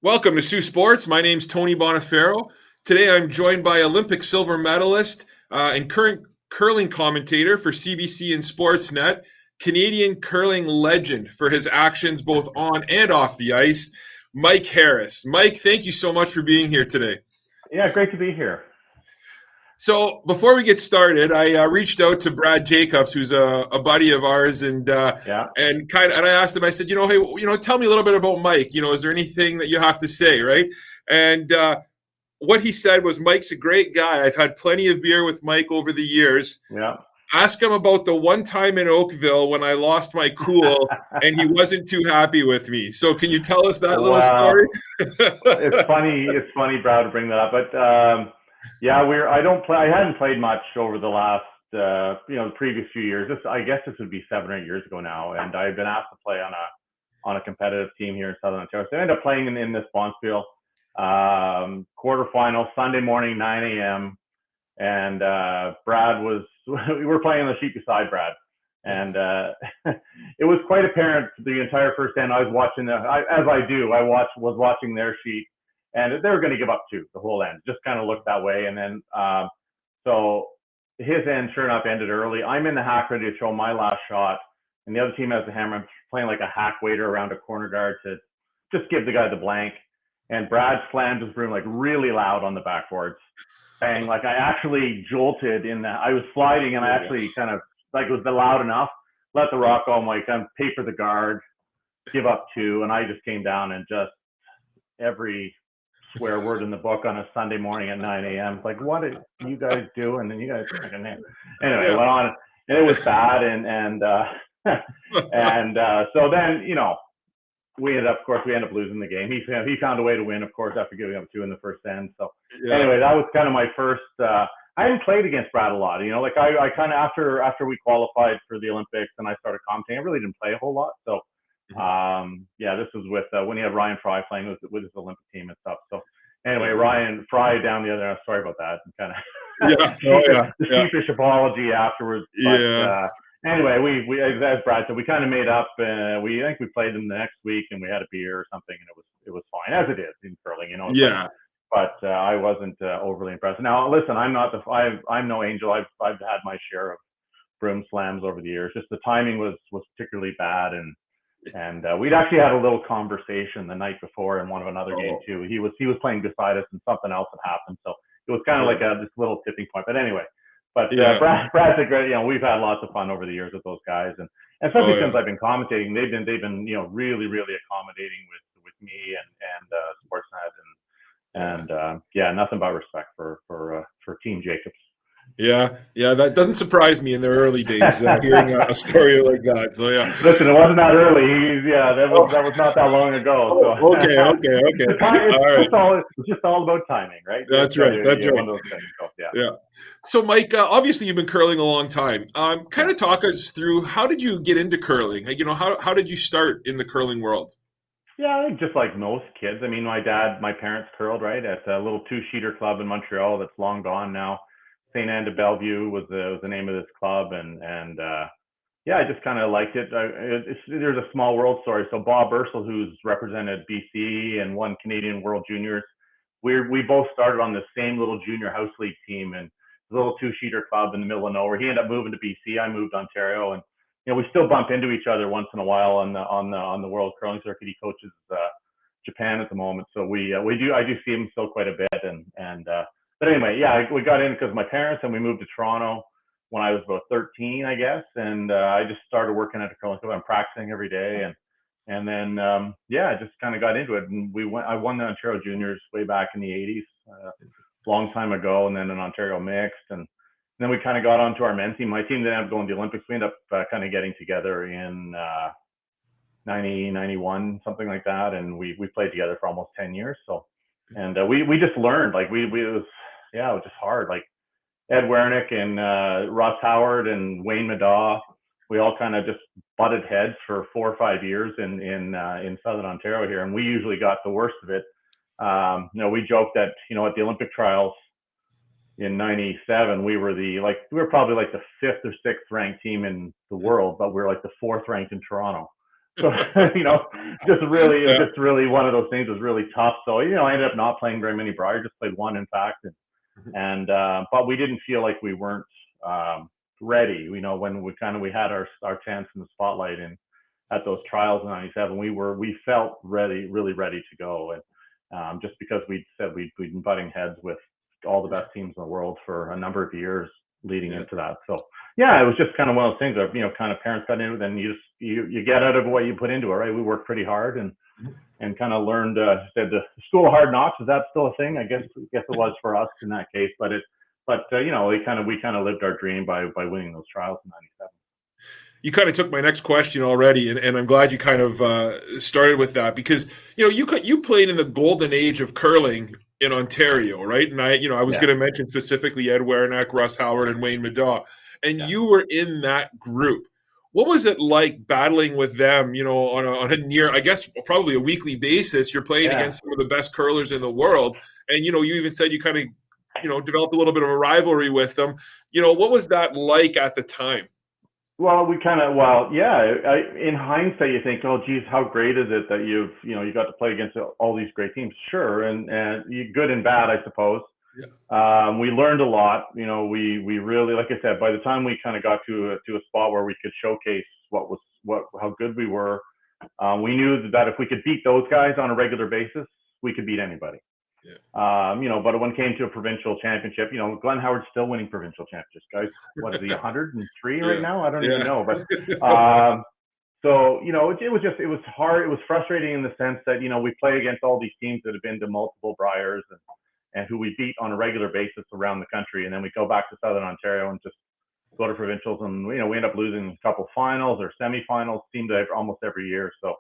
Welcome to Sioux Sports. My name's Tony Boniferro. Today I'm joined by Olympic silver medalist and current curling commentator for CBC and Sportsnet, Canadian curling legend for his actions both on and off the ice, Mike Harris. Mike, thank you so much for being here today. Yeah, great to be here. So before we get started, I reached out to Brad Jacobs, who's a buddy of ours, and Yeah. I asked him. I said, hey, tell me a little bit about Mike. Is there anything that you have to say, right? And what he said was, Mike's a great guy. I've had plenty of beer with Mike over the years. Yeah. Ask him about the one time in Oakville when I lost my cool and he wasn't too happy with me. So can you tell us that little Well, story? it's funny. It's funny, Brad, to bring that up. But yeah, I don't play. I hadn't played much over the last, the previous few years. I guess this would be 7 or 8 years ago now, and I've been asked to play on a competitive team here in Southern Ontario. So I ended up playing in this Bonspiel quarterfinal Sunday morning, 9 a.m. And Brad was. We were playing on the sheet beside Brad. And it was quite apparent the entire first end. I was watching was watching their sheet, and they were going to give up two the whole end. Just kind of looked that way, and then so his end sure enough ended early. I'm in the hack ready to throw my last shot, and the other team has the hammer. I'm playing like a hack waiter around a corner guard to just give the guy the blank. And Brad slammed his broom like really loud on the backboards, bang! Like I actually jolted in that. I was sliding, and I actually kind of. Like it was loud enough, let the rock go. I'm like, I'm paper the guard, give up two, and I just came down and just every swear word in the book on a Sunday morning at 9 a.m. Like, what are you guys doing? And you guys freaking anyway, it went on, and it was bad, and so then we ended up losing the game. He found a way to win, of course, after giving up two in the first end. So anyway, that was kind of my first. I hadn't played against Brad a lot, like I kind of after we qualified for the Olympics and I started commentating, I really didn't play a whole lot. So, this was with when he had Ryan Fry playing with his Olympic team and stuff. So anyway, Ryan Fry down the other, sorry about that, and kind of the sheepish apology afterwards. But, anyway, we as Brad said, we kind of made up. I think we played them the next week and we had a beer or something, and it was fine, as it is in curling, But I wasn't overly impressed. Now, listen, I'm no angel. I've had my share of broom slams over the years. Just the timing was particularly bad, and we'd actually had a little conversation the night before in one of another game too. He was playing beside us, and something else had happened, so it was kind of like this little tipping point. But anyway, Brad's a great. We've had lots of fun over the years with those guys, and especially since I've been commentating, they've been really accommodating with me and Sportsnet and nothing but respect for Team Jacobs. Yeah, that doesn't surprise me in their early days, hearing a story like that. So yeah, listen, it wasn't that early. That was not that long ago. So okay. It's just all about timing, right? That's right. That's right. One of those things. So, yeah. So, Mike, obviously you've been curling a long time. Kind of talk us through, how did you get into curling? Like, how did you start in the curling world? Yeah, I think just like most kids. I mean, my parents curled, right, at a little two-sheeter club in Montreal that's long gone now. St. Anne de Bellevue was the name of this club, and I just kind of liked it. There's a small world story. So Bob Ursel, who's represented BC and won Canadian World Juniors, we both started on the same little junior house league team, and a little two-sheeter club in the middle of nowhere. He ended up moving to BC. I moved to Ontario, and we still bump into each other once in a while on the World Curling Circuit. He coaches Japan at the moment, so I do see him still quite a bit, but anyway, we got in because of my parents, and we moved to Toronto when I was about 13, I guess, and I just started working at a curling club. I'm practicing every day, and then I just kind of got into it, and I won the Ontario Juniors way back in the 80s, long time ago, and then an Ontario mixed, and then we kind of got onto our men's team. My team didn't end up going to the Olympics. We ended up kind of getting together in 90, 91, something like that, and we played together for almost 10 years. So, and we just learned, like it was just hard. Like Ed Wernick and Russ Howard and Wayne Madaw, we all kind of just butted heads for 4 or 5 years in Southern Ontario here, and we usually got the worst of it. We joked that at the Olympic trials in 97, we were probably like the 5th or 6th ranked team in the world, but we were like the 4th ranked in Toronto. So, it was just really one of those things that was really tough. So, I ended up not playing very many Brier, just played one, in fact. But we didn't feel like we weren't ready. When we had our chance in the spotlight and at those trials in '97, we felt really ready to go. And just because we'd been butting heads with all the best teams in the world for a number of years leading into that. So yeah, it was just kind of one of those things that, kind of parents got into it, and you get out of what you put into it, right? We worked pretty hard and kind of learned, said the school of hard knocks, is that still a thing? I guess it was for us in that case, but we kind of lived our dream by winning those trials in '97. You kind of took my next question already, and I'm glad you kind of started with that, because you played in the golden age of curling in Ontario, right? And I was going to mention specifically Ed Wernick, Russ Howard, and Wayne Middaugh, and you were in that group. What was it like battling with them? On a near, I guess, probably a weekly basis. You're playing against some of the best curlers in the world, and you even said you kind of developed a little bit of a rivalry with them. What was that like at the time? Well, in hindsight, you think, oh, geez, how great is it that you got to play against all these great teams? Sure, and good and bad, I suppose. Yeah. We learned a lot. We really, like I said, by the time we kind of got to a spot where we could showcase how good we were, we knew that if we could beat those guys on a regular basis, we could beat anybody. Yeah. But when it came to a provincial championship, Glenn Howard's still winning provincial championships, guys. What is he, 103 right now? I don't even know. But so it was hard. It was frustrating in the sense that we play against all these teams that have been to multiple Briers and who we beat on a regular basis around the country, and then we go back to Southern Ontario and just go to provincials, and we end up losing a couple finals or semifinals. Seemed to almost every year. So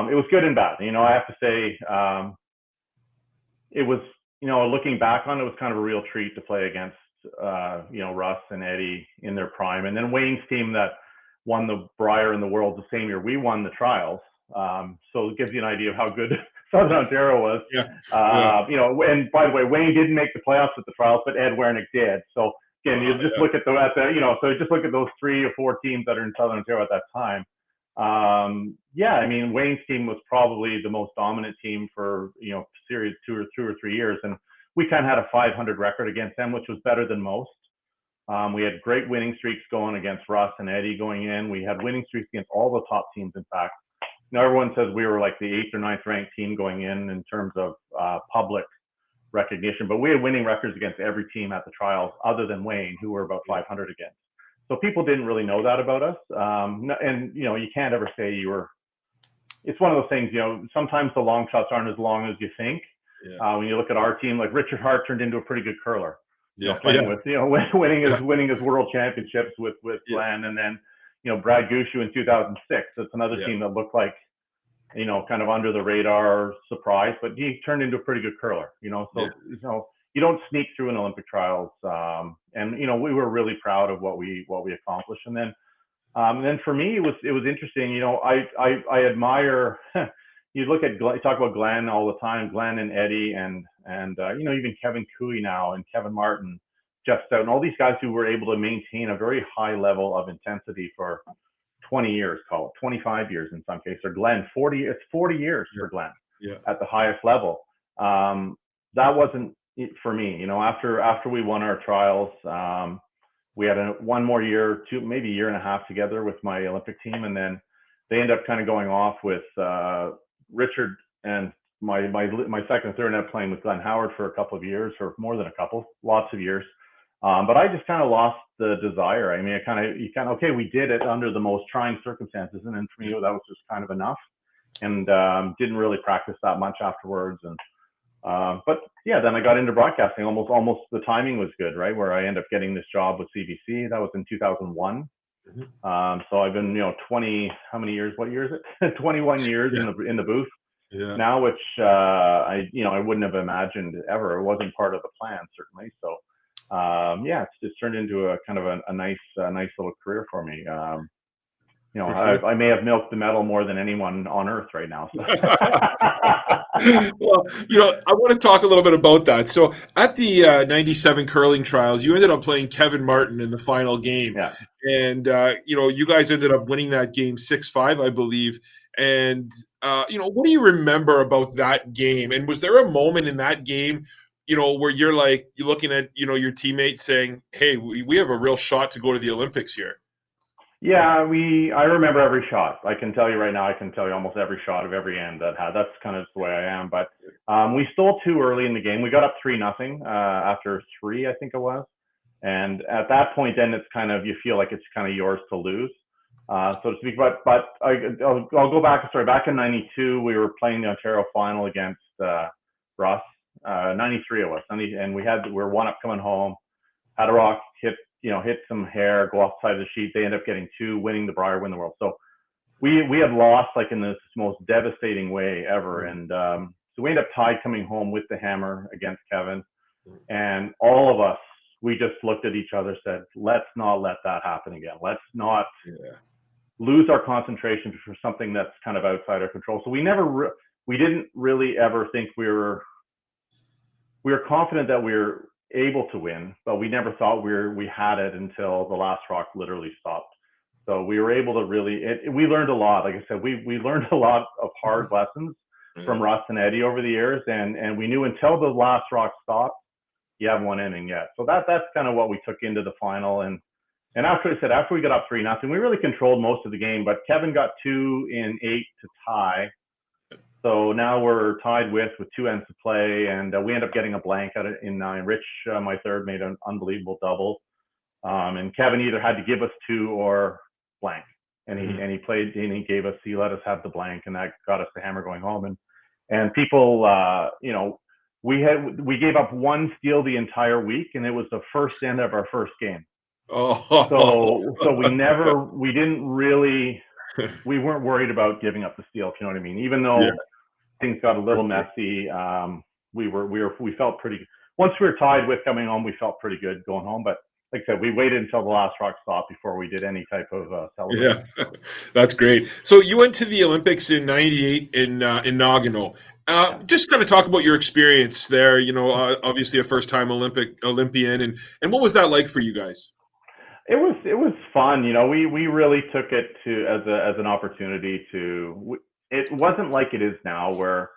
it was good and bad. I have to say. It was, looking back on it, was kind of a real treat to play against, Russ and Eddie in their prime. And then Wayne's team that won the Brier in the World the same year we won the trials. So it gives you an idea of how good Southern Ontario was. And by the way, Wayne didn't make the playoffs at the trials, but Ed Wernick did. So again, you just look at so just look at those 3 or 4 teams that are in Southern Ontario at that time. Wayne's team was probably the most dominant team for, series 2 or 3 years. And we kind of had a 500 record against them, which was better than most. We had great winning streaks going against Russ and Eddie going in. We had winning streaks against all the top teams, in fact. Everyone says we were like the 8th or 9th ranked team going in terms of public recognition, but we had winning records against every team at the trials other than Wayne, who were about 500 against. So people didn't really know that about us. You can't ever say you were. It's one of those things, sometimes the long shots aren't as long as you think. Yeah. When you look at our team, like Richard Hart turned into a pretty good curler. Winning his world championships with Glenn, and then Brad Gushu in 2006. That's another team that looked like kind of under the radar surprise, but he turned into a pretty good curler. You don't sneak through an Olympic trials, and we were really proud of what we accomplished. And then for me, it was interesting. I admire. You look at you talk about Glenn all the time, Glenn and Eddie, and even Kevin Cooey now, and Kevin Martin, Jeff Stout, and all these guys who were able to maintain a very high level of intensity for 20 years, call it 25 years in some cases. Or Glenn, 40. It's 40 years for Glenn at the highest level. That wasn't for me. After we won our trials, we had one more year, maybe a year and a half together with my Olympic team, and then they ended up kind of going off with Richard and my second and third ended up playing with Glenn Howard for a couple of years, or more than a couple, lots of years. But I just kind of lost the desire. I mean, okay, we did it under the most trying circumstances, and then for me that was just kind of enough, and didn't really practice that much afterwards. And but yeah, then I got into broadcasting. Almost the timing was good, right? Where I ended up getting this job with CBC. That was in 2001. Mm-hmm. So I've been 20. How many years? What year is it? 21 years in the booth. Yeah. Now, which I wouldn't have imagined ever. It wasn't part of the plan, certainly. So it's turned into a kind of a nice little career for me. Sure. I may have milked the medal more than anyone on earth right now. So. Well, I want to talk a little bit about that. So at the 97 curling trials, you ended up playing Kevin Martin in the final game. Yeah. And, you guys ended up winning that game 6-5, I believe. And what do you remember about that game? And was there a moment in that game, where you're looking at your teammates saying, "Hey, we have a real shot to go to the Olympics here"? Yeah, I remember every shot. I can tell you right now, I can tell you almost every shot of every end that had. That's kind of the way I am. But we stole two early in the game. We got up 3-0 after three, I think it was. And at that point, then it's kind of, you feel like it's kind of yours to lose, so to speak. But I'll go back. Sorry, back in '92, we were playing the Ontario final against Russ. '93 it was, and we were one up coming home. Had a rock hit some hair, go off the side of the sheet. They end up getting two, winning the Brier, win the world. So we had lost like in this most devastating way ever. And so we end up tied coming home with the hammer against Kevin. And all of us, we just looked at each other, said, let's not let that happen again. Let's not lose our concentration for something that's kind of outside our control. So we didn't really ever think we were confident that we were able to win, but we never thought we had it until the last rock literally stopped. So we were able to we learned a lot. Like I said, we learned a lot of hard lessons from Russ and Eddie over the years, and we knew until the last rock stopped, you haven't won anything yet. So that's kind of what we took into the final. And after we got up 3-0, we really controlled most of the game, but Kevin got 2 in 8 to tie. So now we're tied with 2 ends to play, and we end up getting a blank at it in 9. Rich, my third, made an unbelievable double, and Kevin either had to give us 2 or blank, and he played, and he let us have the blank, and that got us the hammer going home. And people, we gave up 1 steal the entire week, and it was the first end of our first game. Oh, so we weren't worried about giving up the steal, if you know what I mean. Even though things got a little messy, we felt pretty. Once we were tied with coming home, we felt pretty good going home. But like I said, we waited until the last rock stopped before we did any type of celebration. Yeah, that's great. So you went to the Olympics in '98 in Nagano. Just kind of talk about your experience there. Obviously a first-time Olympian, and what was that like for you guys? It was fun. We really took it as an opportunity to. It wasn't like it is now, where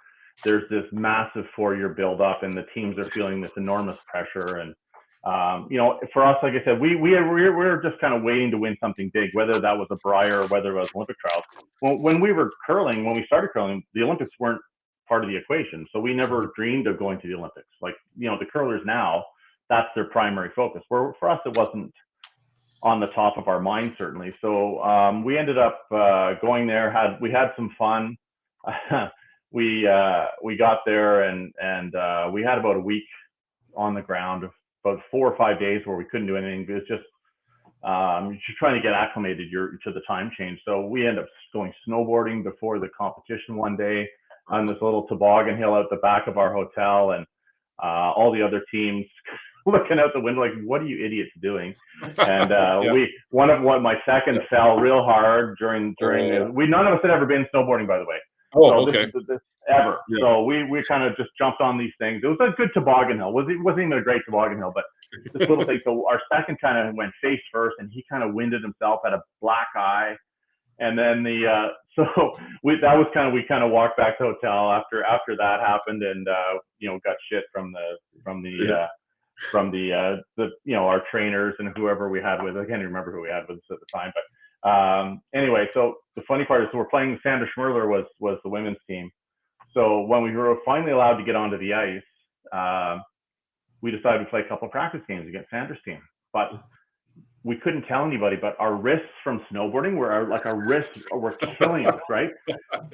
there's this massive 4-year build-up and the teams are feeling this enormous pressure. And for us, like I said, we were just kind of waiting to win something big, whether that was a Brier or whether it was Olympic trials. When we started curling, the Olympics weren't part of the equation, so we never dreamed of going to the Olympics. Like the curlers now, that's their primary focus. Where for us, it wasn't on the top of our mind, certainly. So we ended up going there. We had some fun. We got there and we had about a week on the ground, about 4 or 5 days where we couldn't do anything. It was just trying to get acclimated to the time change. So we ended up going snowboarding before the competition one day on this little toboggan hill out the back of our hotel, and all the other teams looking out the window like, what are you idiots doing? And my second fell real hard during none of us had ever been snowboarding, by the way. This ever. Yeah. So we kind of just jumped on these things. It was a good toboggan hill. It wasn't even a great toboggan hill, but this little thing. So our second kind of went face first, and he kind of winded himself, had a black eye. And then we kind of walked back to the hotel after that happened, and got shit from our trainers and whoever we had with us. I can't even remember who we had with us at the time, but anyway, so the funny part is we're playing. Sandra Schmerler was the women's team. So when we were finally allowed to get onto the ice, we decided to play a couple of practice games against Sandra's team, but we couldn't tell anybody. But our wrists from snowboarding our wrists were killing us, right?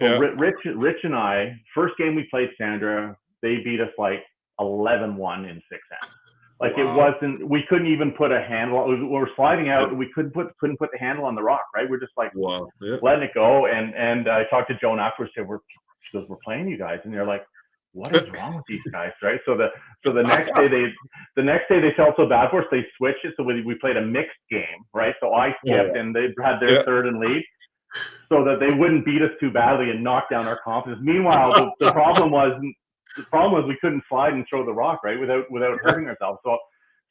So Rich and I, first game we played Sandra, they beat us like 11-1 in 6 ends. Like, wow. It wasn't. We couldn't even put a handle. We were sliding out. We couldn't put the handle on the rock. Right. We're just like letting it go. And I talked to Joan afterwards. She goes, "We're playing you guys," and they're like, "What is wrong with these guys?" Right. So the next day they felt so bad for us. They switched it. So we played a mixed game. Right. So I skipped and they had their third and lead, so that they wouldn't beat us too badly and knock down our confidence. Meanwhile, the problem was we couldn't slide and throw the rock, right, without hurting ourselves.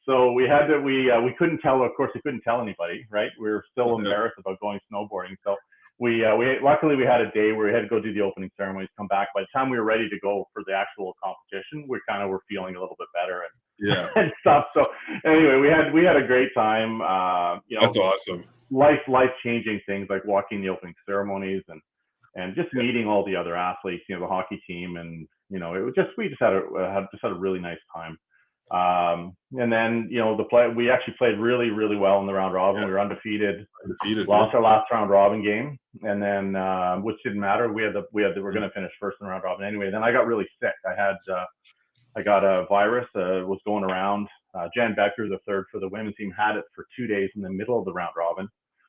So we had to we couldn't tell. Of course, we couldn't tell anybody, right? We were still embarrassed about going snowboarding. So luckily we had a day where we had to go do the opening ceremonies, come back. By the time we were ready to go for the actual competition, we kind of were feeling a little bit better and stuff. So anyway, we had a great time. That's awesome. Life-changing things like walking the opening ceremonies and just meeting all the other athletes, the hockey team, and it was we just had a really nice time. And then we actually played really, really well in the round robin. We were undefeated. Lost our last round robin game, and then which didn't matter. We're going to finish first in the round robin anyway. Then I got really sick. I got a virus. Was going around. Jen Becker, the third for the women's team, had it for 2 days in the middle of the round robin.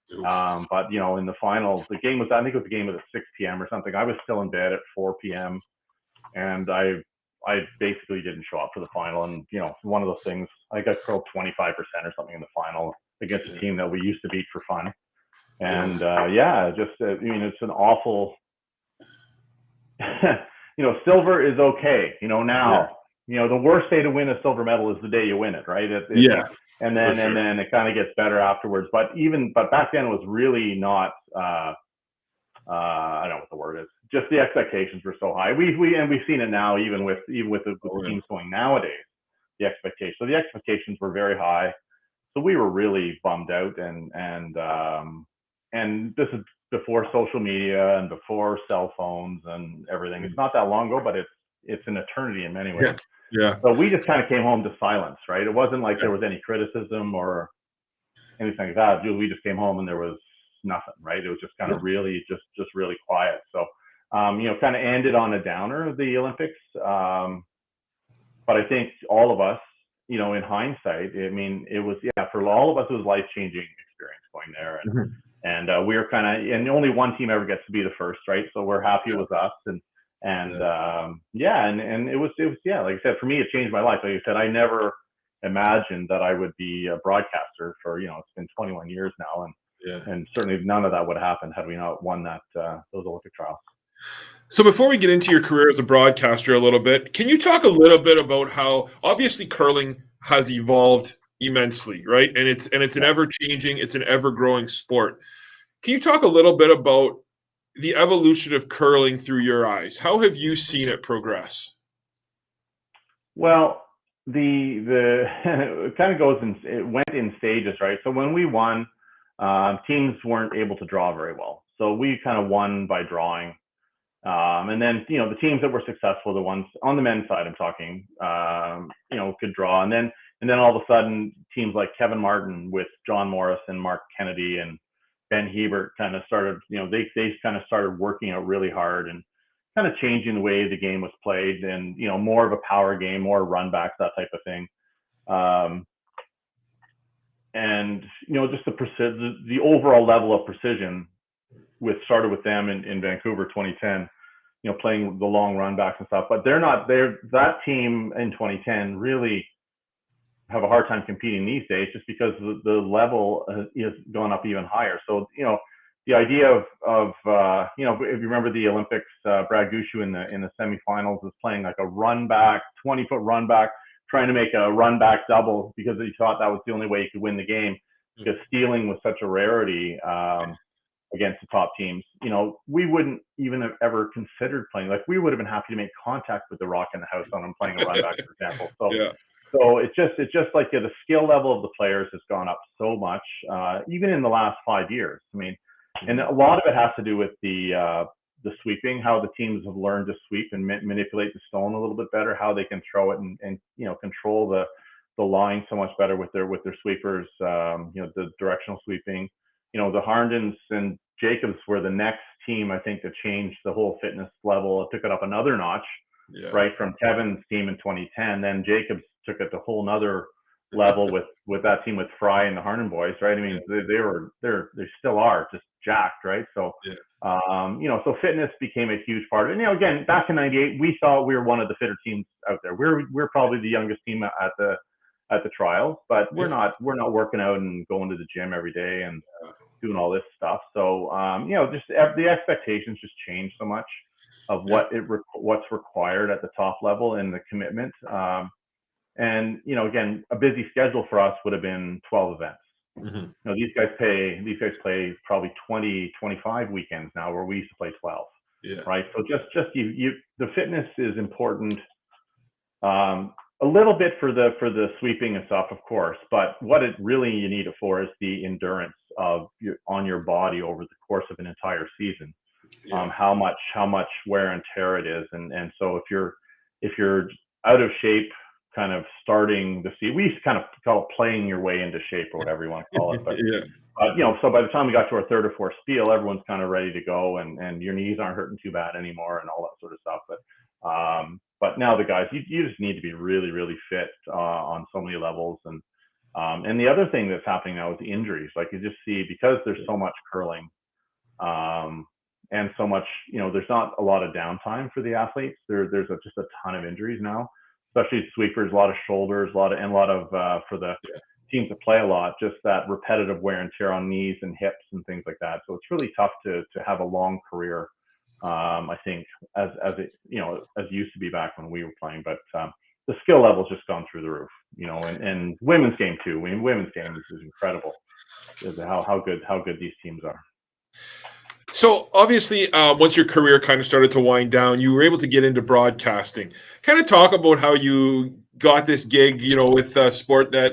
But in the final, the game was, I think it was a game at 6 p.m. or something. I was still in bed at 4 p.m. and I basically didn't show up for the final. And one of those things, I got curled 25% or something in the final against a team that we used to beat for fun. And it's an awful. Silver is okay. Now. The worst day to win a silver medal is the day you win it, right? And then it kind of gets better afterwards. But back then it was really not. I don't know what the word is. Just the expectations were so high. We've seen it now, even with the teams going nowadays. The expectations were very high. So we were really bummed out, and this is before social media and before cell phones and everything. It's not that long ago, but it's an eternity in many ways. Yeah. So we just kind of came home to silence, right? It wasn't like there was any criticism or anything like that. We just came home and there was nothing, right? It was just kind of really just really quiet. So kind of ended on a downer, the Olympics. But I think all of us, in hindsight, I mean, it was for all of us, it was life-changing experience going there, and we were kind of, and only one team ever gets to be the first, right? So we're happy it was us, and it was like I said, for me, it changed my life. Like I said, I never imagined that I would be a broadcaster for it's been 21 years now, and certainly none of that would have happened had we not won those Olympic trials. So before we get into your career as a broadcaster a little bit, can you talk a little bit about how obviously curling has evolved immensely, right? And it's an ever-changing, it's an ever-growing sport. Can you talk a little bit about the evolution of curling through your eyes? How have you seen it progress? Well, it kind of it went in stages, right? So when we won, teams weren't able to draw very well. So we kind of won by drawing. And then, the teams that were successful, the ones on the men's side, I'm talking, could draw. And then all of a sudden, teams like Kevin Martin with John Morris and Mark Kennedy and Ben Hebert kind of started, they kind of started working out really hard and kind of changing the way the game was played, and, more of a power game, more run backs, that type of thing. And, just the overall level of precision started with them in Vancouver 2010, playing the long run backs and stuff. But that team in 2010 really have a hard time competing these days, just because the level has gone up even higher. So, the idea of if you remember the Olympics, Brad Gushu in the semifinals was playing like a run back, 20-foot run back, trying to make a run back double because he thought that was the only way he could win the game, because stealing was such a rarity against the top teams. We wouldn't even have ever considered playing. Like, we would have been happy to make contact with the rock in the house on him playing a run back, for example. So it's just like the skill level of the players has gone up so much, even in the last 5 years. I mean, and a lot of it has to do with the sweeping, how the teams have learned to sweep and manipulate the stone a little bit better, how they can throw it and control the line so much better with their sweepers. The directional sweeping. The Harndens and Jacobs were the next team, I think, to change the whole fitness level. It took it up another notch, right, from Kevin's team in 2010. Then Jacobs took it to a whole nother level with that team with Fry and the Harnden boys, right? I mean, they still are just jacked, right? So, so fitness became a huge part of it. And, again, back in '98, we thought we were one of the fitter teams out there. We're probably the youngest team at the trials, but we're not working out and going to the gym every day and doing all this stuff. So, just the expectations just changed so much of what's required at the top level and the commitment. And, again, a busy schedule for us would have been 12 events. Hmm. You know, these guys play probably 20, 25 weekends now, where we used to play 12, Yeah. right? So just the fitness is important. A little bit for the sweeping and stuff, of course, but what it really you need it for is the endurance on your body over the course of an entire season. Yeah. How much wear and tear it is, and so if you're out of shape, kind of starting the season, we used to kind of call it playing your way into shape, or whatever you want to call it, but Yeah. you know, so by the time we got to our third or fourth spiel, everyone's kind of ready to go, and your knees aren't hurting too bad anymore, and all that sort of stuff. But now the guys, you just need to be really, really fit on so many levels. And the other thing that's happening now is the injuries. Like, you just see, because there's so much curling, and so much, you know, there's not a lot of downtime for the athletes. There's just a ton of injuries now, especially sweepers, a lot of shoulders, a lot of for the Yeah. teams that play a lot, just that repetitive wear and tear on knees and hips and things like that. So it's really tough to have a long career. I think as it, you know, as it used to be back when we were playing, but the skill level's just gone through the roof, you know, and women's game too. I mean, women's game is incredible. How good these teams are. So obviously, once your career kind of started to wind down, you were able to get into broadcasting. Kind of talk about how you got this gig, you know, with Sportsnet,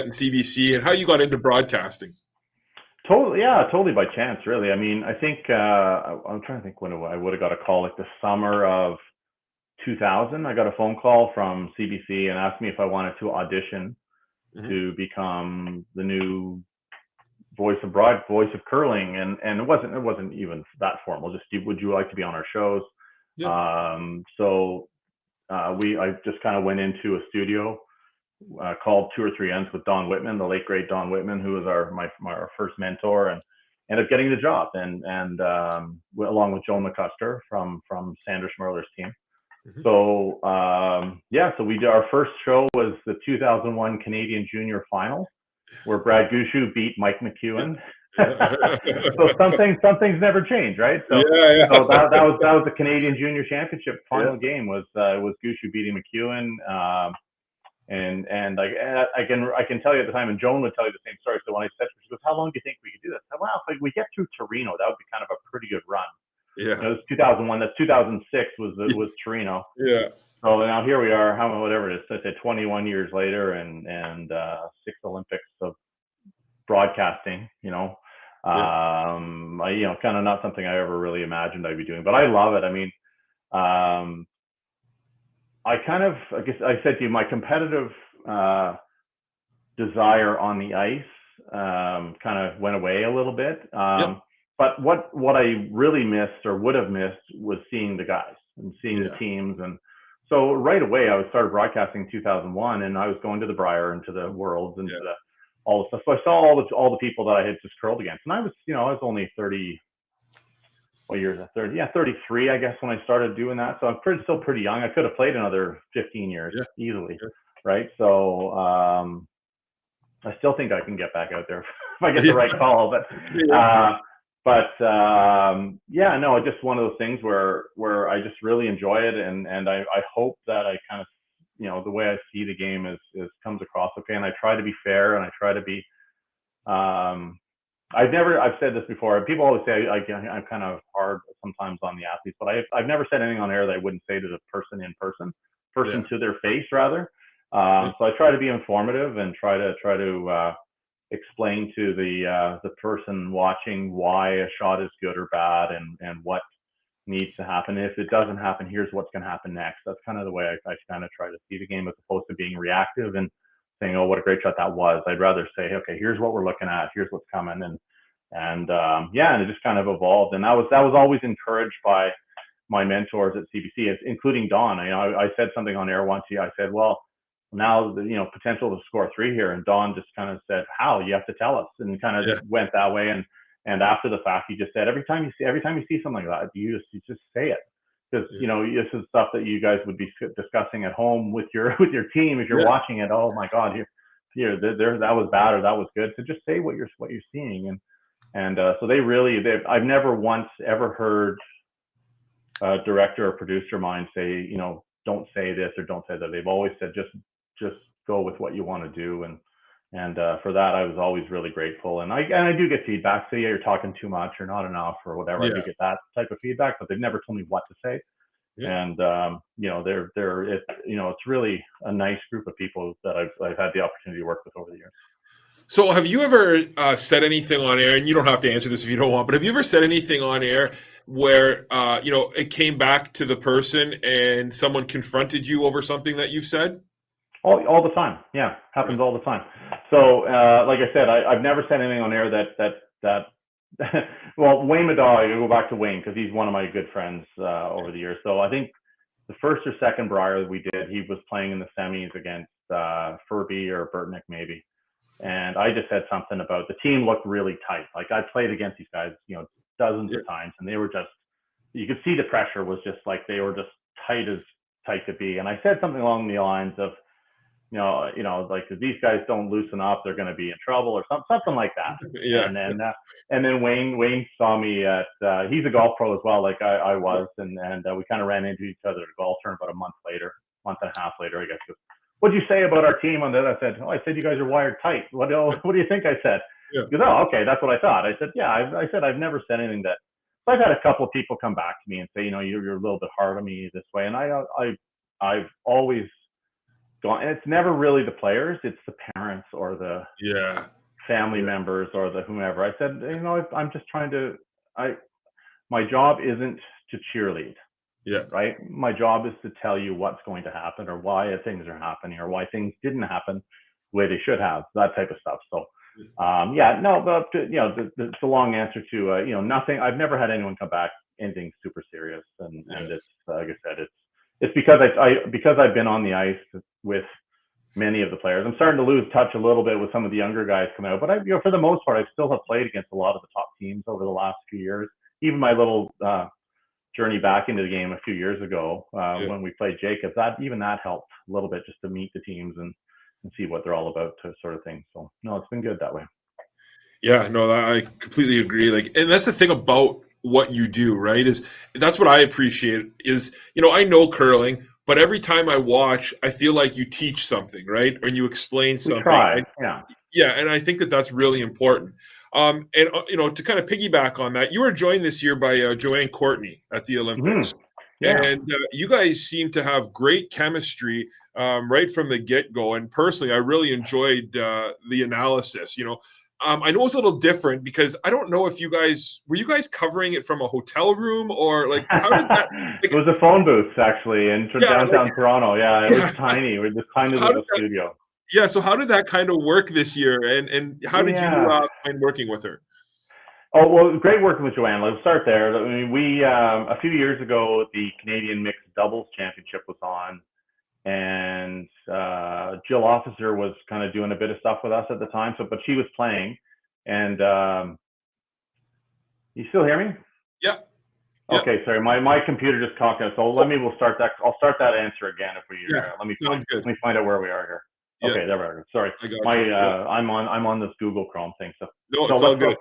and CBC, and how you got into broadcasting. Totally, yeah, totally by chance, really. I mean, I think I'm trying to think when I would have got a call, like the summer of 2000. I got a phone call from CBC and asked me if I wanted to audition Hmm. to become the new voice of curling, and it wasn't even that formal. Just, would you like to be on our shows? Yeah. So I just kind of went into a studio, called Two or Three Ends with Don Whitman, the late great Don Whitman, who was our first mentor, and ended up getting the job, and along with Joan McCusker from Sandra Schmerler's team. Hmm. So yeah, so we did, our first show was the 2001 Canadian Junior Final, where Brad Gushu beat Mike McEwen. So some things never change, right? So Yeah, so yeah, that was the Canadian Junior Championship yeah, final game, was Gushu beating McEwen. And I can tell you at the time, and Joan would tell you the same story. So when I said to her, she goes, "How long do you think we could do this?" I said, "Well, if we get through Torino, that would be kind of a pretty good run." yeah, You know, it's 2001. That's 2006 was Torino. yeah, So now here we are, whatever it is, I said 21 years later, and 6 Olympics of broadcasting. You know, yeah, you know, kind of not something I ever really imagined I'd be doing, but I love it. I mean, um, I guess I said to you, my competitive desire on the ice kind of went away a little bit. yeah, But what I really missed, or would have missed, was seeing the guys and seeing the yeah, teams. And so right away, I started broadcasting in 2001, and I was going to the Brier and to the Worlds and yeah, to all the stuff. So I saw all the people that I had just curled against, and I was, you know, I was only 30. What year is that? 30? Yeah, 33, I guess, when I started doing that. So I'm still pretty young. I could have played another 15 years yeah, easily, right? So I still think I can get back out there if I get the yeah, right call. yeah, Yeah, no, just one of those things where I just really enjoy it, and I hope that I kind of, you know, the way I see the game is comes across okay, and I try to be fair, and I try to be. I've said this before. People always say I'm kind of hard sometimes on the athletes, but I've never said anything on air that I wouldn't say to the person yeah, to their face, rather. yeah, So I try to be informative and try to explain to the person watching why a shot is good or bad, and what needs to happen. If it doesn't happen, here's what's going to happen next. That's kind of the way I kind of try to see the game, as opposed to being reactive and saying, "Oh, what a great shot that was." I'd rather say, "Okay, here's what we're looking at. Here's what's coming," and yeah, and it just kind of evolved. And that was always encouraged by my mentors at CBC, including Don. I said something on air once. I said, "Well, now you know, potential to score 3 here," and Don just kind of said, "How? You have to tell us," and kind of yeah, went that way. And after the fact, he just said, every time you see something like that, you just say it, because yeah, you know, this is stuff that you guys would be discussing at home with your team if you're yeah, watching it. Oh my God, there that was bad or that was good. So just say what you're seeing. And so I've never once ever heard a director or producer of mine say, you know, don't say this or don't say that. They've always said, just go with what you want to do. And for that, I was always really grateful. And I do get feedback. So yeah, you're talking too much or not enough or whatever. I Yeah. do get that type of feedback, but they've never told me what to say. Yeah. And it's really a nice group of people that I've had the opportunity to work with over the years. So have you ever said anything on air, and you don't have to answer this if you don't want, but have you ever said anything on air where, it came back to the person and someone confronted you over something that you've said? All the time. Yeah, happens all the time. So, like I said, I've never said anything on air that well, Wayne Madaw, I go back to Wayne because he's one of my good friends over the years. So I think the first or second Brier that we did, he was playing in the semis against Furby or Burtnick maybe. And I just said something about the team looked really tight. Like I played against these guys, dozens of times, and they were just, you could see the pressure was just like they were just tight as tight could be. And I said something along the lines of, like if these guys don't loosen up, they're going to be in trouble or something like that. Yeah. And then Wayne saw me at, he's a golf pro as well, like I was, and we kind of ran into each other at a golf tournament about a month and a half later, I guess. What'd you say about our team on that? I said, you guys are wired tight. What do you think I said? Yeah. He goes, oh, okay, that's what I thought. I said, yeah, I said, I've never said anything that, so I've had a couple of people come back to me and say, you're a little bit hard on me this way. And I've always gone, and it's never really the players, it's the parents or the family members or the whomever. I said, I'm just trying to, my job isn't to cheerlead. Yeah. Right. My job is to tell you what's going to happen or why things are happening or why things didn't happen the way they should have, that type of stuff. So, but the long answer to, nothing. I've never had anyone come back anything super serious. And it's, like I said, it's because because I've been on the ice with many of the players. I'm starting to lose touch a little bit with some of the younger guys coming out, but for the most part, I still have played against a lot of the top teams over the last few years. Even my little, journey back into the game a few years ago when we played Jacobs, that helped a little bit just to meet the teams and see what they're all about, to sort of thing. So no, it's been good that way. Yeah, no, I completely agree. And that's the thing about what you do, right? That's what I appreciate is, I know curling, but every time I watch, I feel like you teach something, right? And you explain something. We try, yeah. Yeah, and I think that's really important. And to kind of piggyback on that, you were joined this year by Joanne Courtney at the Olympics. Mm-hmm. Yeah. And you guys seem to have great chemistry right from the get-go. And personally, I really enjoyed the analysis. I know it's a little different because I don't know if you guys were covering it from a hotel room or like how did that? It was a phone booth actually in downtown Toronto. Yeah, it was tiny. We're just tiny little studio. Yeah, so how did that kind of work this year, and how did you find working with her? Oh, well, great working with Joanne. Let's start there. I mean, we a few years ago, the Canadian Mixed Doubles Championship was on, and Jill Officer was kind of doing a bit of stuff with us at the time. But she was playing, and you still hear me? Yeah. Okay, sorry. My computer just talked out. So we'll start that. I'll start that answer again if we. Let me find out where we are here. Yeah. Okay, there we are. Sorry, I'm on this Google Chrome thing. So it's all good.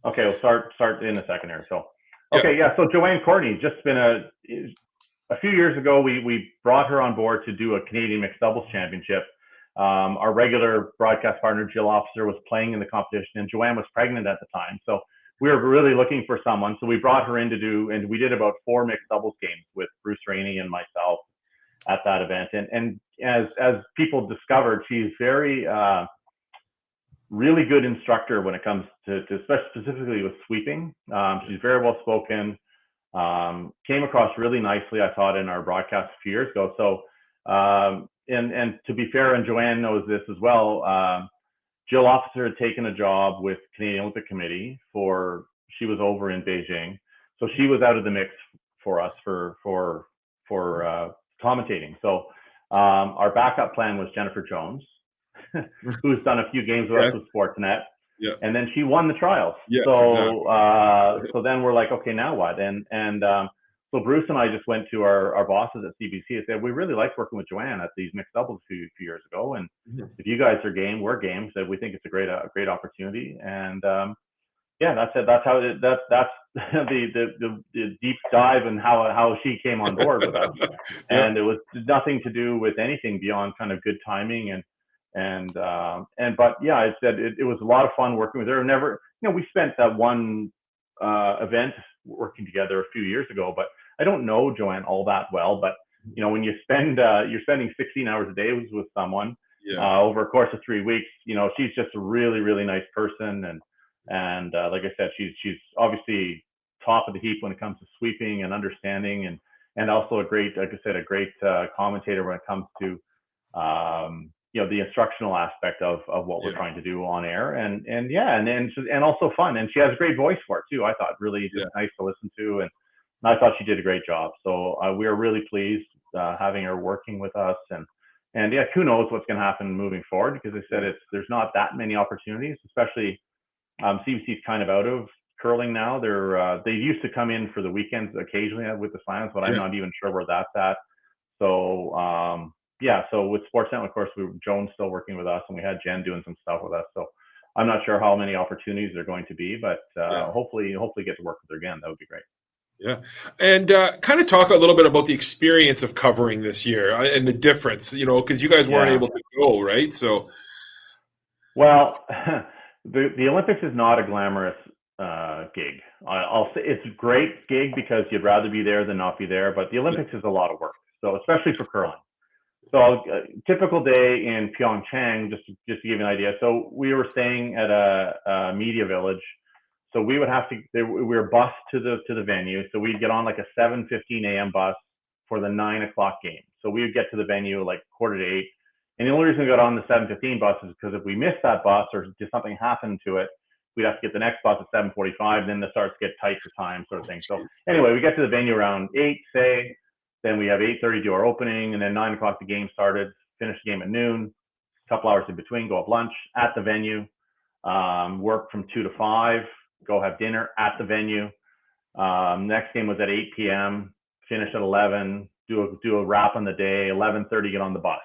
Okay, we'll start in a second here. So, okay, yeah. So Joanne Courtney, just been a few years ago, we brought her on board to do a Canadian Mixed Doubles Championship. Our regular broadcast partner, Jill Officer, was playing in the competition, and Joanne was pregnant at the time. So we were really looking for someone. So we brought her in to do, and we did about 4 mixed doubles games with Bruce Rainey and myself at that event. And as people discovered, she's very really good instructor when it comes to specifically with sweeping. She's very well spoken. Came across really nicely, I thought, in our broadcast a few years ago. So, and to be fair, and Joanne knows this as well, Jill Officer had taken a job with Canadian Olympic Committee she was over in Beijing. So she was out of the mix for us for commentating. So our backup plan was Jennifer Jones, who's done a few games with us with Sportsnet. Yeah. And then she won the trials. Yes, so exactly. So then we're like, okay, now what? And so Bruce and I just went to our bosses at CBC and said, we really liked working with Joanne at these mixed doubles a few years ago. And if you guys are game, we're game. So we think it's a great opportunity. And that's it. That's how that's the deep dive and how she came on board with us. And it was nothing to do with anything beyond kind of good timing. And But yeah, I said it was a lot of fun working with her. Never, we spent that one event working together a few years ago, but I don't know Joanne all that well. But when you're spending 16 hours a day with someone over a course of 3 weeks, she's just a really, really nice person. And like I said, she's obviously top of the heap when it comes to sweeping and understanding, and also a great commentator when it comes to the instructional aspect of what we're trying to do on air, and also fun. And she has a great voice for it too. I thought really just nice to listen to, and I thought she did a great job. So we are really pleased having her working with us, and yeah, who knows what's going to happen moving forward, because I said there's not that many opportunities, especially CBC's kind of out of curling now. They used to come in for the weekends occasionally with the slams, but I'm not even sure where that's at. So so with Sportsnet, of course, Joan's still working with us, and we had Jen doing some stuff with us. So I'm not sure how many opportunities there are going to be, but hopefully get to work with her again. That would be great. Yeah. And kind of talk a little bit about the experience of covering this year and the difference, because you guys weren't able to go, right? So, well, the Olympics is not a glamorous gig. I'll say it's a great gig because you'd rather be there than not be there, but the Olympics is a lot of work. So especially for curling. So typical day in Pyeongchang, just to give you an idea. So we were staying at a media village. So we would have to, we were bused to the venue. So we'd get on like a 7:15 a.m. bus for the 9 o'clock game. So we would get to the venue like 7:45. And the only reason we got on the 7:15 bus is because if we missed that bus or just something happened to it, we'd have to get the next bus at 7:45. Then the starts get tight for time, sort of thing. So anyway, we get to the venue around 8, say. Then we have 8:30 do our opening, and then 9 o'clock the game started. Finish the game at noon. A couple hours in between, go have lunch at the venue. Work from 2 to 5. Go have dinner at the venue. Next game was at 8 p.m. Finish at 11. Do a wrap on the day. 11:30 get on the bus.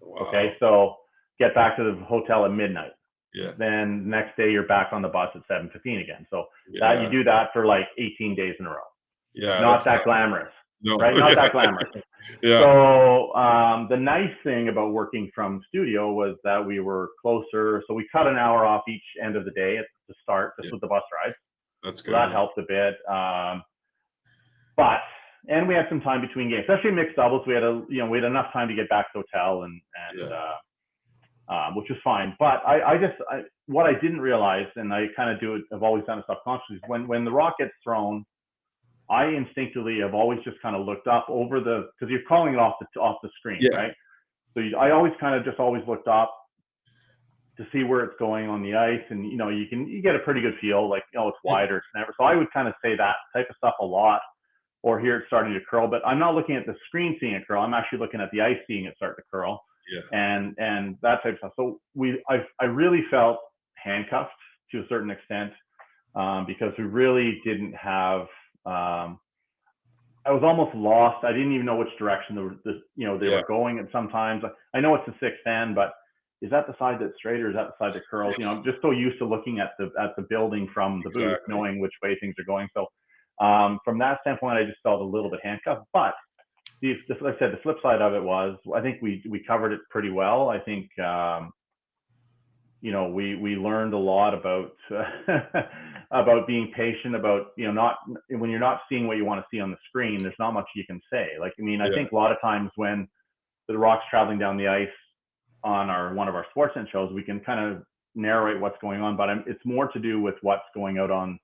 Wow. Okay, so get back to the hotel at midnight. Yeah. Then next day you're back on the bus at 7:15 again. So that you do that for like 18 days in a row. Yeah. Not that glamorous. No. Right? Not that glamorous. Yeah. So the nice thing about working from studio was that we were closer. So we cut an hour off each end of the day at the start, just with the bus rides. That's good. So that helped a bit. And we had some time between games, especially mixed doubles. We had enough time to get back to the hotel and which was fine. But what I didn't realize, and I kind of I've always done it subconsciously, is when the rock gets thrown, I instinctively have always just kind of looked up over because you're calling it off the screen, right? So I always kind of just always looked up to see where it's going on the ice, and you get a pretty good feel, like it's wide or it's never. So I would kind of say that type of stuff a lot, or here it's starting to curl, but I'm not looking at the screen seeing it curl. I'm actually looking at the ice seeing it start to curl, and that type of stuff. So I really felt handcuffed to a certain extent because we really didn't have. I was almost lost. I didn't even know which direction they were going. And sometimes I know it's the sixth end, but is that the side that's straight or is that the side that curls? I'm just so used to looking at the building from the booth, knowing which way things are going. So from that standpoint, I just felt a little bit handcuffed. But like I said, the flip side of it was I think we covered it pretty well. I think we learned a lot about about being patient, about not when you're not seeing what you want to see on the screen, there's not much you can say. Like I think a lot of times when the rock's traveling down the ice on one of our Sportsnet shows, we can kind of narrate what's going on, but it's more to do with what's going out on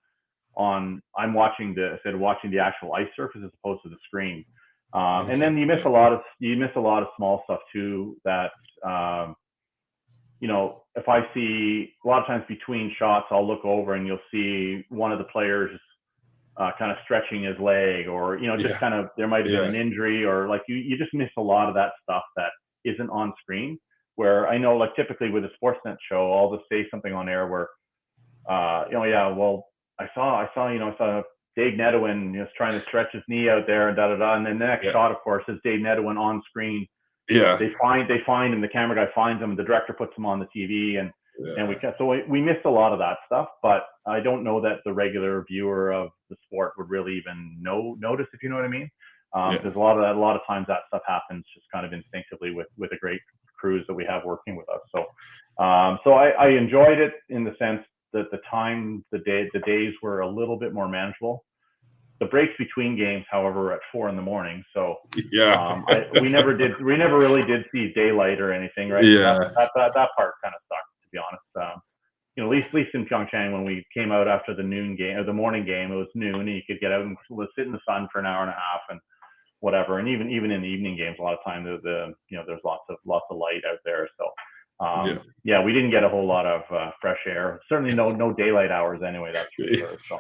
I'm watching the actual ice surface as opposed to the screen. And then you miss a lot of small stuff too that if I see a lot of times between shots, I'll look over and you'll see one of the players kind of stretching his leg, or just kind of there might have been an injury, or like you just miss a lot of that stuff that isn't on screen. Where I know, like typically with a Sportsnet show, I'll just say something on air where, I saw Dave Nedwin trying to stretch his knee out there and and then the next shot, of course, is Dave Nedwin on screen. Yeah. They find him. The camera guy finds him. And the director puts him on the TV, and we missed a lot of that stuff. But I don't know that the regular viewer of the sport would really even notice, if you know what I mean. Because a lot of times that stuff happens just kind of instinctively with a great crews that we have working with us. So I enjoyed it in the sense that the days were a little bit more manageable. The breaks between games, however, were at 4 a.m. So Yeah. we never really did see daylight or anything, right? Yeah. So that part kind of sucked, to be honest. At least in Pyeongchang, when we came out after the noon game or the morning game, it was noon, and you could get out and sit in the sun for an hour and a half and whatever. And even in the evening games, a lot of time there's lots of light out there. So we didn't get a whole lot of fresh air. Certainly no daylight hours anyway. That's for sure. So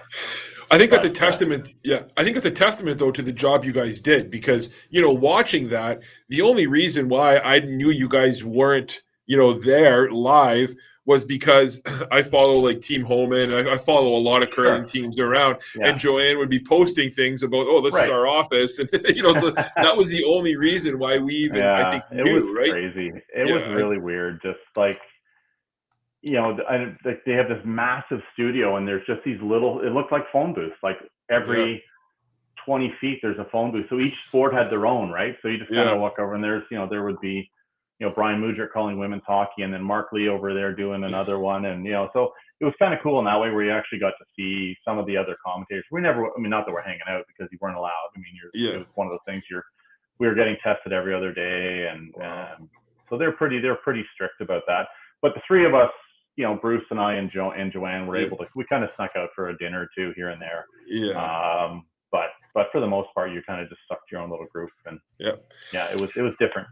I think that's a testament. I think it's a testament though to the job you guys did, because watching that, the only reason why I knew you guys weren't there live was because I follow like Team Holman. I follow a lot of curling teams around, and Joanne would be posting things about, oh, this is our office, and so that was the only reason why we even I think it knew, was right? crazy. It was really weird. Just like they have this massive studio, and there's just these little. It looked like phone booths. Like every 20 feet, there's a phone booth. So each sport had their own, right? So you just kind of walk over, and there's there would be Brian Mudrick calling women's hockey, and then Mark Lee over there doing another one, and so it was kind of cool in that way where you actually got to see some of the other commentators. Not that we're hanging out because you weren't allowed. It was one of those things. We were getting tested every other day, and so they're pretty strict about that. But the three of us, Bruce and I and Joanne were able to. We kind of snuck out for a dinner or two here and there. But for the most part, you kind of just stuck to your own little group, and it was different.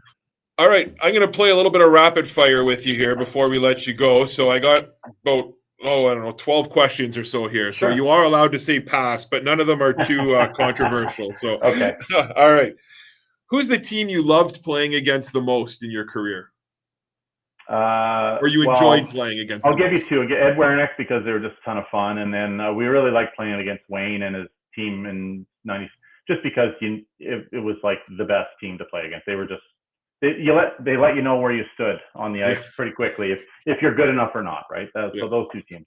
All right, I'm going to play a little bit of rapid fire with you here before we let you go. So I got about, 12 questions or so here. So you are allowed to say pass, but none of them are too controversial. So okay. All right. Who's the team you loved playing against the most in your career? Or you enjoyed playing against? I'll give you two. Ed Wernick, because they were just a ton of fun, and then we really liked playing against Wayne and his team in '90s, just because it was like the best team to play against. They were just they let you know where you stood on the ice pretty quickly if you're good enough or not, right? So those two teams.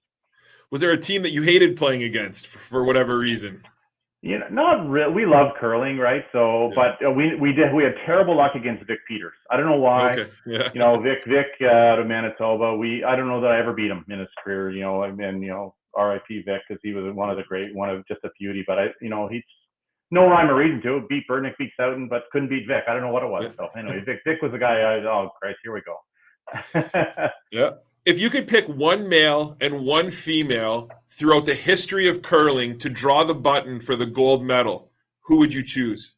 Was there a team that you hated playing against for whatever reason? Not really. We love curling, right? So, but we had terrible luck against Vic Peters. I don't know why. Okay. Yeah. Vic out of Manitoba. I don't know that I ever beat him in his career. And R.I.P. Vic, because he was one of just a beauty. But he's no rhyme or reason to it. Beat Burnick, beat Stoughton, but couldn't beat Vic. I don't know what it was. So anyway, Vic was the guy. Oh Christ, here we go. Yeah. If you could pick one male and one female throughout the history of curling to draw the button for the gold medal, who would you choose?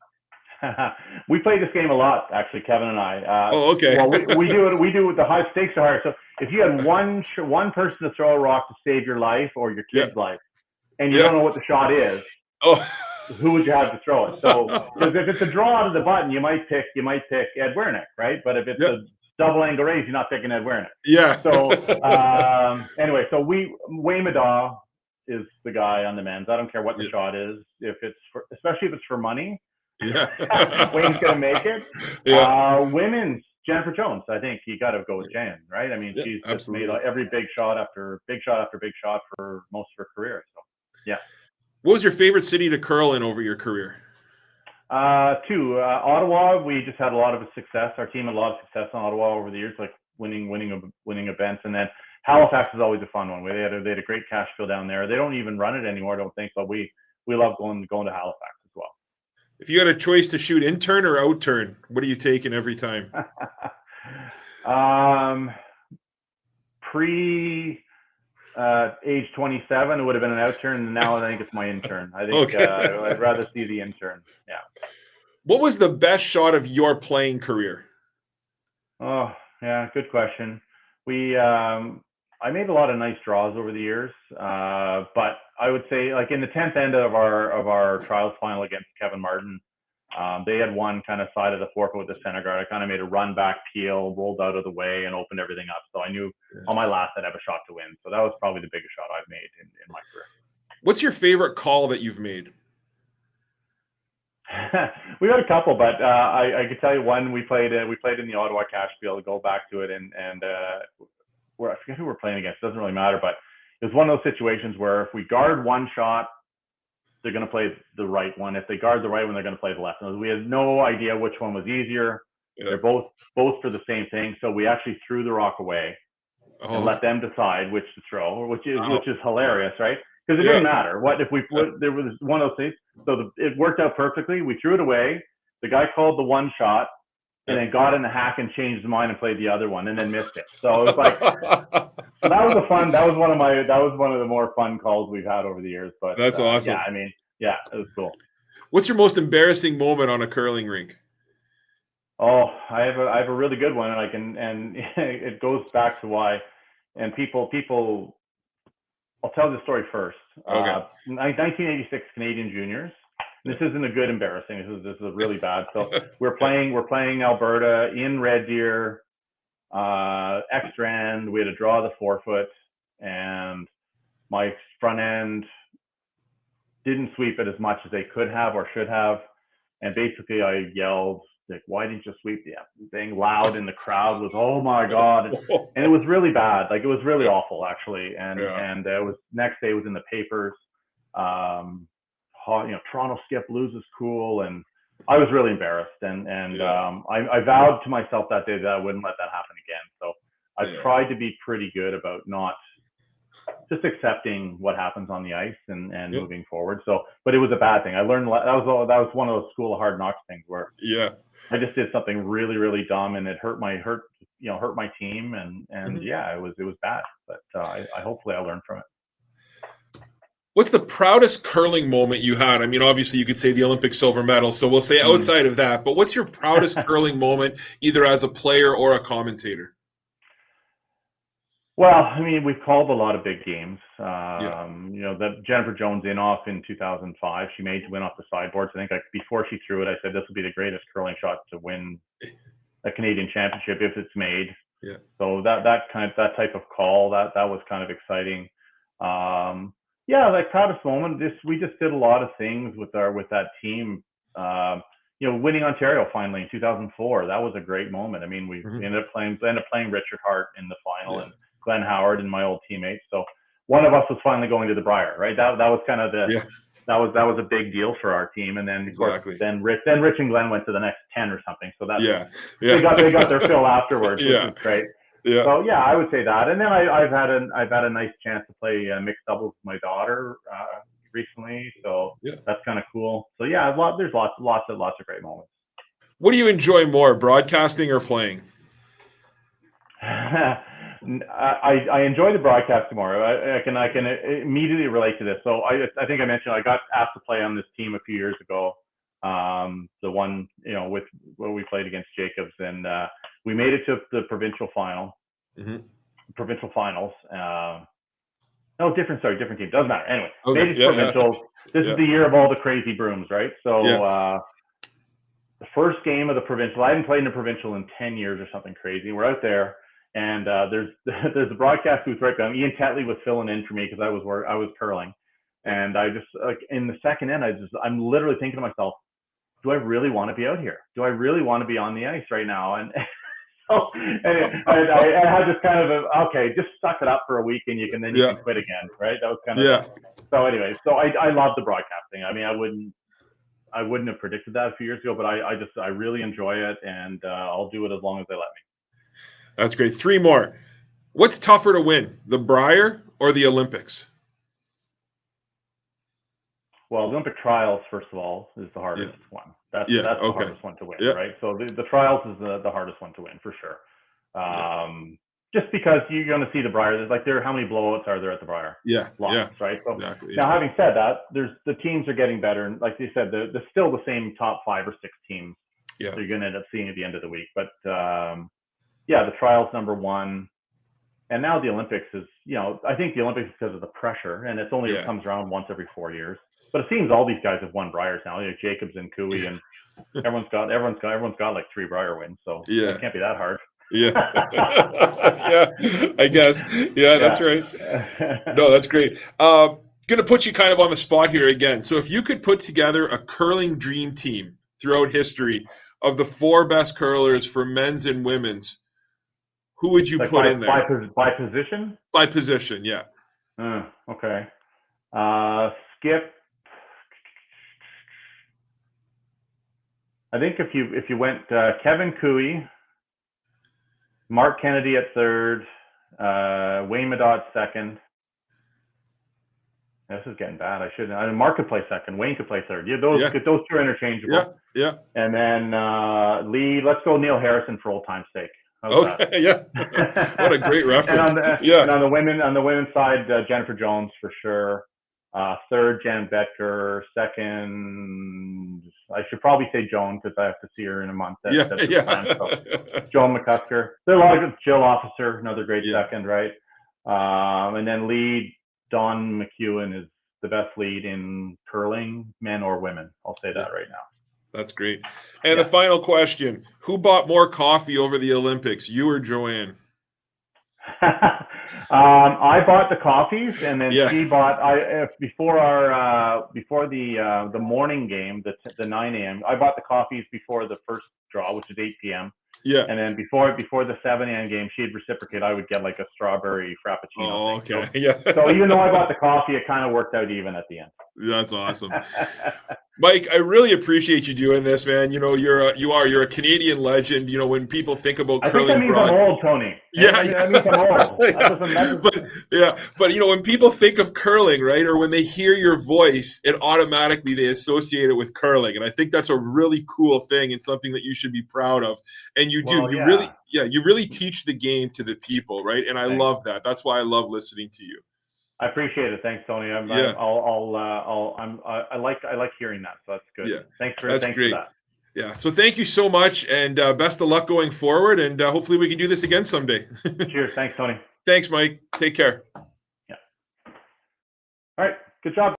We played this game a lot, actually, Kevin and I. Okay. Well, we do it. We do it. The high stakes are higher. So if you had one person to throw a rock to save your life or your kid's life, and you don't know what the shot is, who would you have to throw it? So because if it's a draw out of the button, you might pick Ed Wernick, right? But if it's a double angle raise, you're not picking Ed Wernick. Yeah. So anyway, so Wayne Madaw is the guy on the men's. I don't care what the shot is, especially if it's for money. Yeah. Wayne's gonna make it. Yeah. Women's Jennifer Jones. I think you got to go with Jen, right? She's just made every big shot after big shot for most of her career. So yeah. What was your favorite city to curl in over your career? Two. Ottawa. We just had a lot of success. Our team had a lot of success in Ottawa over the years, like winning events. And then Halifax is always a fun one. They had a great cash field down there. They don't even run it anymore, I don't think, but we love going to Halifax as well. If you had a choice to shoot in turn or out turn, what are you taking every time? Age 27, it would have been an out turn, and now I think it's my in turn. I think I'd rather see the in turn. Yeah. What was the best shot of your playing career? Oh, yeah, good question. I made a lot of nice draws over the years, but I would say, like in the 10th end of our trials final against Kevin Martin, they had one kind of side of the fork with the center guard. I kind of made a run back peel, rolled out of the way, and opened everything up. So I knew on my last I'd have a shot to win. So that was probably the biggest shot I've made in my career. What's your favorite call that you've made? We had a couple, but I could tell you one. We played in the Ottawa cash field. Go back to it, and I forget who we're playing against. It doesn't really matter, but it was one of those situations where if we guard one shot, they're going to play the right one. If they guard the right one, they're going to play the left one. We had no idea which one was easier. Yeah. They're both for the same thing. So we actually threw the rock away, and let them decide which to throw, which is hilarious, right? Because it Yeah. didn't matter what if we put there was one of those things. So it worked out perfectly. We threw it away. The guy called the one shot, and then got in the hack and changed his mind and played the other one, and then missed it. So it was like, so that was one of the more fun calls we've had over the years. But That's awesome. Yeah, I mean, yeah, it was cool. What's your most embarrassing moment on a curling rink? Oh, I have a really good one, and it goes back to why, and people. I'll tell the story first. Okay. 1986 Canadian Juniors. This isn't a good embarrassing. This is really bad. So we're playing Alberta in Red Deer, extra end. We had to draw the 4-foot, and my front end didn't sweep it as much as they could have or should have. And basically I yelled, like, why didn't you sweep the thing? Loud in the crowd was, oh my God. And it was really bad. Like, it was really awful, actually. And it was, next day it was in the papers. Toronto Skip loses cool. And I was really embarrassed. I vowed to myself that day that I wouldn't let that happen again. So I tried to be pretty good about not just accepting what happens on the ice and moving forward. So, but it was a bad thing. I learned that was one of those school of hard knocks things where I just did something really, really dumb, and it hurt my team, and it was bad. But I hopefully I learned from it. What's the proudest curling moment you had? I mean, obviously you could say the Olympic silver medal, so we'll say outside of that, but what's your proudest curling moment, either as a player or a commentator? Well, I mean, we've called a lot of big games. That Jennifer Jones in-off in 2005, she made to win off the sideboards. I think before she threw it, I said this will be the greatest curling shot to win a Canadian championship if it's made. Yeah. So that type of call, that was kind of exciting. Like proudest moment. We just did a lot of things with that team. Winning Ontario finally in 2004, that was a great moment. I mean, we ended up playing Richard Hart in the final and Glenn Howard and my old teammates. So one of us was finally going to the Brier, right? That was kind of that was a big deal for our team. And then of course, then Rich and Glenn went to the next 10 or something. So they got their fill afterwards, which was great. Yeah. So I would say that. And then I've had a nice chance to play mixed doubles with my daughter recently. So that's kind of cool. So there's lots of great moments. What do you enjoy more, broadcasting or playing? I enjoy the broadcast more. I can immediately relate to this. So I think I mentioned I got asked to play on this team a few years ago. The one with where we played against Jacobs, and we made it to the provincial final, provincial finals. No, different team. Doesn't matter. Anyway, made it to provincials. This is the year of all the crazy brooms, right? So the first game of the provincial, I hadn't played in a provincial in 10 years or something crazy. We're out there. And there's a broadcast booth right down. Ian Tetley was filling in for me because I was curling, and I just in the second end, I'm literally thinking to myself, do I really want to be out here? Do I really want to be on the ice right now? And so I had this kind of okay, just suck it up for a week and you can quit again, right? That was kind of so anyway. So I love the broadcasting. I mean, I wouldn't have predicted that a few years ago, but I really enjoy it, and I'll do it as long as they let me. That's great. 3 more. What's tougher to win, the Brier or the Olympics? Well, the Olympic trials, first of all, is the hardest one. That's the hardest one to win, right? So the trials is the hardest one to win for sure. Just because you're going to see the Brier. There's how many blowouts are there at the Brier? Lots, right? So now, having said that, the teams are getting better, and like you said, there's still the same top 5 or 6 teams that you're going to end up seeing at the end of the week, but. The trials number 1, and now the Olympics is, I think the Olympics is because of the pressure, and it's only it comes around once every 4 years. But it seems all these guys have won Briers now. Jacobs and Cooey, and everyone's got like 3 Brier wins, so it can't be that hard. I guess. That's right. No, that's great. Gonna put you kind of on the spot here again. So if you could put together a curling dream team throughout history of the 4 best curlers for men's and women's, who would you put in there? By position? By position, yeah. Okay. Skip. I think if you went Kevin Cooey, Mark Kennedy at third, Wayne Madot second. This is getting bad. I shouldn't. Mark could play second. Wayne could play third. Those two are interchangeable. Yeah. And then lead. Let's go Neil Harrison for old time's sake. How's that? Yeah. What a great reference. And on the women's side, Jennifer Jones for sure. Third, Jan Becker. Second, I should probably say Joan because I have to see her in a month. Time, so. Joan McCusker. There are a lot of Jill Officer, another great second, right? And then lead, Don McEwen is the best lead in curling, men or women. I'll say that right now. That's great. And the final question, who bought more coffee over the Olympics, you or Joanne? I bought the coffees, and then she bought. Before the morning game, the 9 a.m. I bought the coffees before the first draw, which is 8 p.m. Yeah. And then before the 7 a.m. game, she'd reciprocate. I would get like a strawberry frappuccino. Oh, okay. So, so even though I bought the coffee, it kind of worked out even at the end. That's awesome. Mike, I really appreciate you doing this, man. You know, you're a Canadian legend. You know, when people think about curling, I think that means I'm old, Tony. That means I'm old. But you know, when people think of curling, right, or when they hear your voice, it automatically they associate it with curling, and I think that's a really cool thing and something that you should be proud of. And you do. You really teach the game to the people, right? And I love that. That's why I love listening to you. I appreciate it. Thanks, Tony. I like hearing that. So that's good. Yeah, thanks for that. Yeah. So thank you so much, and best of luck going forward. And hopefully we can do this again someday. Cheers. Thanks, Tony. Thanks, Mike. Take care. Yeah. All right. Good job.